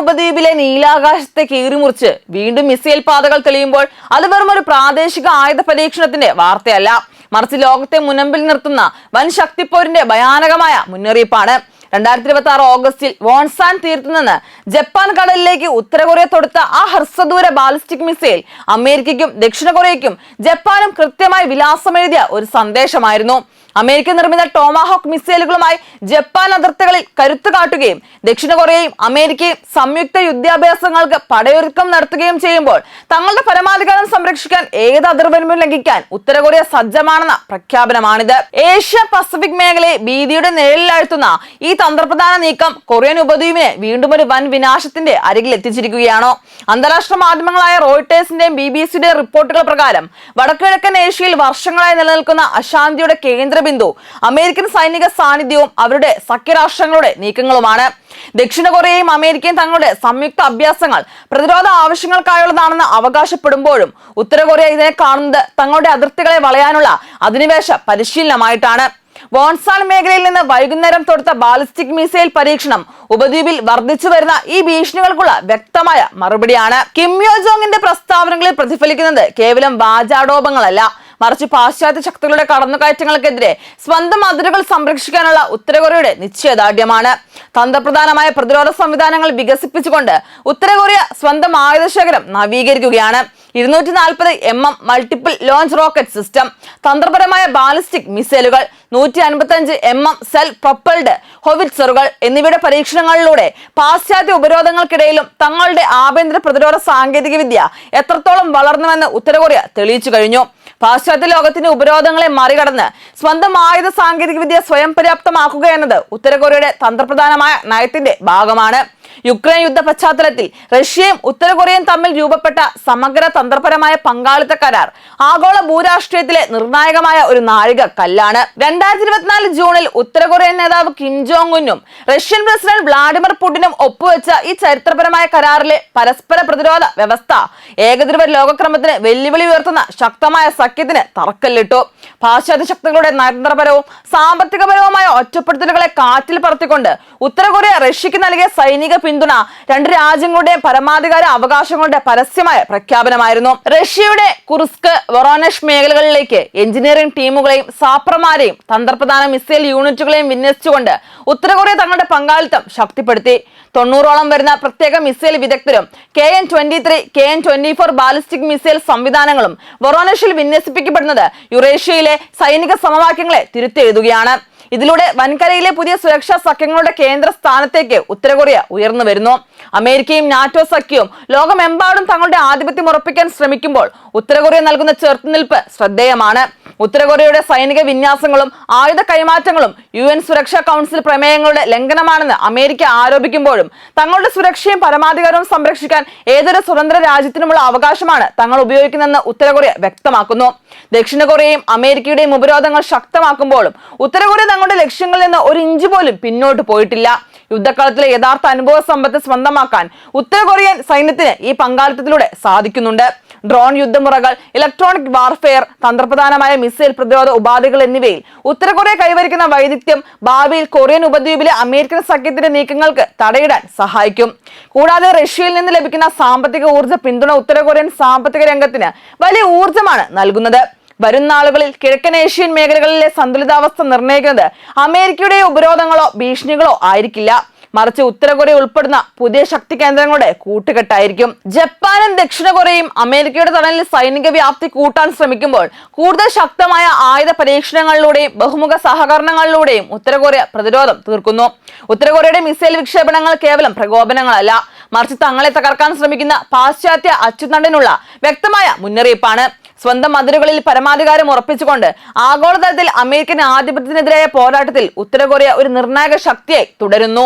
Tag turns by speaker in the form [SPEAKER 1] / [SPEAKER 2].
[SPEAKER 1] ഉപദ്വീപിലെ നീലാകാശത്തെ കീറിമുറിച്ച് വീണ്ടും മിസൈൽ പാതകൾ തെളിയുമ്പോൾ അത് വെറും ഒരു പ്രാദേശിക ആയുധ പരീക്ഷണത്തിന്റെ വാർത്തയല്ല, മറിച്ച് ലോകത്തെ മുനമ്പിൽ നിർത്തുന്ന വൻ ശക്തിപ്പോരിന്റെ ഭയാനകമായ മുന്നറിയിപ്പാണ്. 2026 ഓഗസ്റ്റിൽ വോൺസാൻ തീരത്തു നിന്ന് ജപ്പാൻ കടലിലേക്ക് ഉത്തര കൊറിയ തൊടുത്ത ആ ഹ്രസ്വദൂര ബാലിസ്റ്റിക് മിസൈൽ അമേരിക്കയ്ക്കും ദക്ഷിണ കൊറിയയ്ക്കും ജപ്പാനും കൃത്യമായി വിലാസമെഴുതിയ ഒരു സന്ദേശമായിരുന്നു. അമേരിക്ക നിർമ്മിത ടോമാഹോക്ക് മിസൈലുകളുമായി ജപ്പാൻ അതിർത്തികളിൽ കരുത്തു കാട്ടുകയും ദക്ഷിണ കൊറിയയും അമേരിക്കയും സംയുക്ത യുദ്ധാഭ്യാസങ്ങൾക്ക് പടയൊരുക്കം നടത്തുകയും ചെയ്യുമ്പോൾ തങ്ങളുടെ പരമാധികാരം സംരക്ഷിക്കാൻ ഏത് അതിർവരമ്പും ലംഘിക്കാൻ ഉത്തര കൊറിയ സജ്ജമാണെന്ന പ്രഖ്യാപനമാണിത്. ഏഷ്യ പസഫിക് മേഖലയെ ഭീതിയുടെ നിഴലിലാഴ്ത്തുന്ന ഈ തന്ത്രപ്രധാന നീക്കം കൊറിയൻ ഉപദ്വീപിനെ വീണ്ടും ഒരു വൻ വിനാശത്തിന്റെ അരികിൽ എത്തിച്ചിരിക്കുകയാണോ? അന്താരാഷ്ട്ര മാധ്യമങ്ങളായ റോയിട്ടേഴ്സിന്റെയും BBC-യുടെയും റിപ്പോർട്ടുകൾ പ്രകാരം വടക്കുകിഴക്കൻ ഏഷ്യയിൽ വർഷങ്ങളായി നിലനിൽക്കുന്ന അശാന്തിയുടെ കേന്ദ്രബിന്ദു അമേരിക്കൻ സൈനിക സാന്നിധ്യവും അവരുടെ സഖ്യരാഷ്ട്രങ്ങളുടെ നീക്കങ്ങളുമാണ്. ദക്ഷിണ കൊറിയയും അമേരിക്കയും തങ്ങളുടെ സംയുക്ത അഭ്യാസങ്ങൾ പ്രതിരോധ ആവശ്യങ്ങൾക്കായുള്ളതാണെന്ന് അവകാശപ്പെടുമ്പോഴും ഉത്തര കൊറിയ ഇതിനെ കാണുന്നത് തങ്ങളുടെ അതിർത്തികളെ വളയാനുള്ള അധിനിവേശ പരിശീലനമായിട്ടാണ്. വോൺസാൻ മേഖലയിൽ നിന്ന് വൈകുന്നേരം തൊടുത്ത ബാലിസ്റ്റിക് മിസൈൽ പരീക്ഷണം ഉപദ്വീപിൽ വർദ്ധിച്ചു വരുന്ന ഈ ഭീഷണികൾക്കുള്ള വ്യക്തമായ മറുപടിയാണ്. കിം യോ ജോങ്ങിന്റെ പ്രസ്താവനകളിൽ പ്രതിഫലിക്കുന്നത് കേവലം വാചാടോപങ്ങളല്ല, മറിച്ച് പാശ്ചാത്യ ശക്തികളുടെ കടന്നുകയറ്റങ്ങൾക്കെതിരെ സ്വന്തം അതിരുകൾ സംരക്ഷിക്കാനുള്ള ഉത്തര കൊറിയയുടെ നിശ്ചയദാർഢ്യമാണ്. തന്ത്രപ്രധാനമായ പ്രതിരോധ സംവിധാനങ്ങൾ വികസിപ്പിച്ചുകൊണ്ട് ഉത്തര കൊറിയ സ്വന്തം ആയുധശേഖരം നവീകരിക്കുകയാണ്. 240 mm multiple launch rocket system, തന്ത്രപരമായ ബാലിസ്റ്റിക് മിസൈലുകൾ, 155 mm സെൽഫ് പ്രൊപ്പൽഡ് ഹോവിറ്റ്സറുകൾ എന്നിവയുടെ പരീക്ഷണങ്ങളിലൂടെ പാശ്ചാത്യ ഉപരോധങ്ങൾക്കിടയിലും തങ്ങളുടെ ആഭ്യന്തര പ്രതിരോധ സാങ്കേതിക വിദ്യ എത്രത്തോളം വളർന്നുവെന്ന് ഉത്തര കൊറിയ തെളിയിച്ചു കഴിഞ്ഞു. പാശ്ചാത്യ ലോകത്തിന്റെ ഉപരോധങ്ങളെ മറികടന്ന് സ്വന്തം ആയുധ സാങ്കേതിക വിദ്യ സ്വയം പര്യാപ്തമാക്കുക എന്നത് ഉത്തര കൊറിയയുടെ തന്ത്രപ്രധാനമായ നയത്തിന്റെ ഭാഗമാണ്. യുക്രൈൻ യുദ്ധ പശ്ചാത്തലത്തിൽ റഷ്യയും ഉത്തര കൊറിയയും തമ്മിൽ രൂപപ്പെട്ട സമഗ്ര തന്ത്രപരമായ പങ്കാളിത്ത കരാർ ആഗോള ഭൂരാഷ്ട്രീയത്തിലെ നിർണായകമായ ഒരു നാഴിക കല്ലാണ്. 2024 ജൂണിൽ ഉത്തര കൊറിയൻ നേതാവ് കിം ജോങ് ഉന്നും റഷ്യൻ പ്രസിഡന്റ് വ്ളാഡിമിർ പുടിനും ഒപ്പുവെച്ച ഈ ചരിത്രപരമായ കരാറിലെ പരസ്പര പ്രതിരോധ വ്യവസ്ഥ ഏകദ്രുവ ലോകക്രമത്തിന് വെല്ലുവിളി ഉയർത്തുന്ന ശക്തമായ സഖ്യത്തിന് തറക്കല്ലിട്ടു. പാശ്ചാത്യ ശക്തികളുടെ നയതന്ത്രപരവും സാമ്പത്തികപരവുമായ ഒറ്റപ്പെടുത്തലുകളെ കാറ്റിൽ പറത്തിക്കൊണ്ട് ഉത്തര കൊറിയ റഷ്യക്ക് നൽകിയ സൈനിക പിന്തുണ രണ്ട് രാജ്യങ്ങളുടെയും പരമാധികാര അവകാശങ്ങളുടെ പരസ്യമായ പ്രഖ്യാപനമായിരുന്നു. റഷ്യയുടെ കുർസ്ക്, വൊറോനെഷ് മേഖലകളിലേക്ക് എഞ്ചിനീയറിംഗ് ടീമുകളെയും സാപ്രമാരെയും തന്ത്രപ്രധാന മിസൈൽ യൂണിറ്റുകളെയും വിന്യസിച്ചുകൊണ്ട് ഉത്തര കൊറിയ തങ്ങളുടെ പങ്കാളിത്തം ശക്തിപ്പെടുത്തി. 90ഓളം വരുന്ന പ്രത്യേക മിസൈൽ വിദഗ്ധരും KN-23, KN-24 ബാലിസ്റ്റിക് മിസൈൽ സംവിധാനങ്ങളും വൊറോനെഷിൽ വിന്യസിപ്പിക്കപ്പെടുന്നത് യുറേഷ്യയിലെ സൈനിക സമവാക്യങ്ങളെ തിരുത്തെഴുതുകയാണ്. ഇതിലൂടെ വൻകരയിലെ പുതിയ സുരക്ഷാ സഖ്യങ്ങളുടെ കേന്ദ്ര സ്ഥാനത്തേക്ക് ഉത്തര കൊറിയ ഉയർന്നു വരുന്നു. അമേരിക്കയും നാറ്റോ സഖ്യവും ലോകമെമ്പാടും തങ്ങളുടെ ആധിപത്യം ഉറപ്പിക്കാൻ ശ്രമിക്കുമ്പോൾ ഉത്തര കൊറിയ നൽകുന്ന ചെറുത്തുനിൽപ്പ് ശ്രദ്ധേയമാണ്. ഉത്തര കൊറിയയുടെ സൈനിക വിന്യാസങ്ങളും ആയുധ കൈമാറ്റങ്ങളും UN സുരക്ഷാ കൗൺസിൽ പ്രമേയങ്ങളുടെ ലംഘനമാണെന്ന് അമേരിക്ക ആരോപിക്കുമ്പോഴും തങ്ങളുടെ സുരക്ഷയും പരമാധികാരവും സംരക്ഷിക്കാൻ ഏതൊരു സ്വതന്ത്ര രാജ്യത്തിനുമുള്ള അവകാശമാണ് തങ്ങൾ ഉപയോഗിക്കുന്നതെന്ന് ഉത്തര കൊറിയ വ്യക്തമാക്കുന്നു. ദക്ഷിണ കൊറിയയും അമേരിക്കയുടെയും ഉപരോധങ്ങൾ ശക്തമാക്കുമ്പോഴും ഉത്തര കൊറിയ തങ്ങളുടെ ലക്ഷ്യങ്ങളിൽ നിന്ന് ഒരു ഇഞ്ച് പോലും പിന്നോട്ട് പോയിട്ടില്ല. യുദ്ധക്കളത്തിലെ യഥാർത്ഥ അനുഭവ സമ്പത്ത് സ്വന്തമാക്കാൻ ഉത്തര കൊറിയൻ സൈന്യത്തിന് ഈ പങ്കാളിത്തത്തിലൂടെ സാധിക്കുന്നുണ്ട്. ഡ്രോൺ യുദ്ധമുറകൾ, ഇലക്ട്രോണിക് വാർഫെയർ, തന്ത്രപ്രധാനമായ മിസൈൽ പ്രതിരോധ ഉപാധികൾ എന്നിവയിൽ ഉത്തര കൊറിയ കൈവരിക്കുന്ന വൈദഗ്ധ്യം ഭാവിയിൽ കൊറിയൻ ഉപദ്വീപിലെ അമേരിക്കൻ സഖ്യത്തിന്റെ നീക്കങ്ങൾക്ക് തടയിടാൻ സഹായിക്കും. കൂടാതെ റഷ്യയിൽ നിന്ന് ലഭിക്കുന്ന സാമ്പത്തിക ഊർജ്ജ പിന്തുണ ഉത്തര കൊറിയൻ സാമ്പത്തിക രംഗത്തിന് വലിയ ഊർജ്ജമാണ് നൽകുന്നത്. വരും നാളുകളിൽ കിഴക്കൻ ഏഷ്യൻ മേഖലകളിലെ സന്തുലിതാവസ്ഥ നിർണ്ണയിക്കുന്നത് അമേരിക്കയുടെ ഉപരോധങ്ങളോ ഭീഷണികളോ ആയിരിക്കില്ല, മറിച്ച് ഉത്തര കൊറിയ ഉൾപ്പെടുന്ന പുതിയ ശക്തി കേന്ദ്രങ്ങളുടെ കൂട്ടുകെട്ടായിരിക്കും. ജപ്പാനും ദക്ഷിണ കൊറിയയും അമേരിക്കയുടെ തണലിൽ സൈനിക വ്യാപ്തി കൂട്ടാൻ ശ്രമിക്കുമ്പോൾ കൂടുതൽ ശക്തമായ ആയുധ പരീക്ഷണങ്ങളിലൂടെയും ബഹുമുഖ സഹകരണങ്ങളിലൂടെയും ഉത്തര കൊറിയ പ്രതിരോധം തീർക്കുന്നു. ഉത്തര കൊറിയയുടെ മിസൈൽ വിക്ഷേപണങ്ങൾ കേവലം പ്രകോപനങ്ങളല്ല, മറിച്ച് തങ്ങളെ തകർക്കാൻ ശ്രമിക്കുന്ന പാശ്ചാത്യ അച്ചുതണ്ടിനുള്ള വ്യക്തമായ മുന്നറിയിപ്പാണ്. സ്വന്തം അതിരുകളിൽ പരമാധികാരം ഉറപ്പിച്ചുകൊണ്ട് ആഗോളതലത്തിൽ അമേരിക്കൻ ആധിപത്യത്തിനെതിരായ പോരാട്ടത്തിൽ ഉത്തര കൊറിയ ഒരു നിർണായക ശക്തിയായി തുടരുന്നു.